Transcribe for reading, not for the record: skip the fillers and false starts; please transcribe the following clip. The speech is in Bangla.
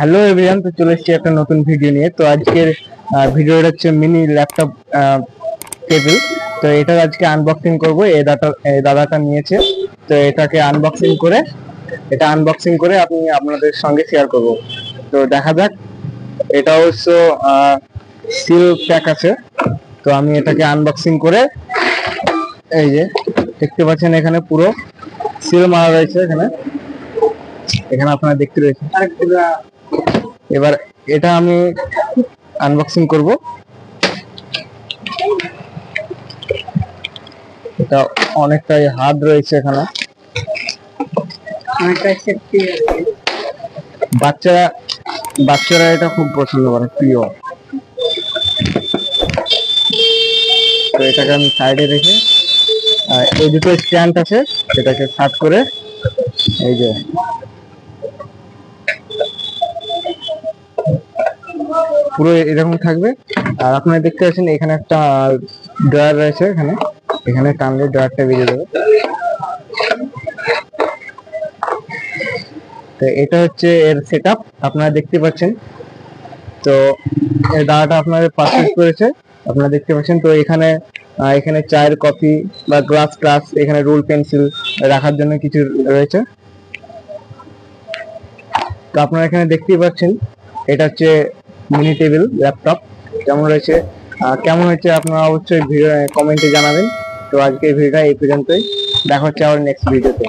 হ্যালো এভরিওয়ান, তো চলে এসেছি একটা নতুন ভিডিও নিয়ে। তো আজকের ভিডিওটা হচ্ছে মিনি ল্যাপটপ টেবিল। তো এটা আজকে আনবক্সিং করব। এই দাদাটা নিয়েছে, তো এটাকে আনবক্সিং করে আমি আপনাদের সঙ্গে শেয়ার করব। তো দেখা যাক। এটা অবশ্য সিল প্যাক আছে। তো আমি এটাকে আনবক্সিং করে, এই যে দেখতে পাচ্ছেন এখানে পুরো সিল মারা রয়েছে। এখানে আপনারা দেখতে রয়েছে। এবার এটা আমি আনবক্সিং করব। এটা অনেকটাই হার্ড রয়েছে, এখানে বাচ্চারা এটা খুব পছন্দ করে, প্রিয়। তো এটাকে আমি সাইডে রেখে, এই দুটো স্ট্যান্ড আছে, এটাকে সার্ট করে, এই যে পুরো এরকম থাকবে। আর আপনারা দেখতে পাচ্ছেন এখানে একটা ড্রয়ার রয়েছে। এখানে টানলে ড্রয়ারটা বেরিয়ে যাবে। তো এটা হচ্ছে এর সেটআপ, আপনারা দেখতে পাচ্ছেন। তো এই দাদাটা আপনাদের পারচেজ করেছে, আপনারা দেখতে পাচ্ছেন। তো এখানে চায়ের কফি বা গ্লাস, এখানে রুল পেন্সিল রাখার জন্য কিছু রয়েছে। তো আপনারা এখানে দেখতেই পাচ্ছেন, এটা হচ্ছে মিনি টেবিল ল্যাপটপ। কেমন হচ্ছে আপনারা অবশ্যই কমেন্টে জানাবেন। তো আজকে ভিডিওটা এই পর্যন্তই, দেখা হচ্ছে আবার নেক্সট ভিডিওতে।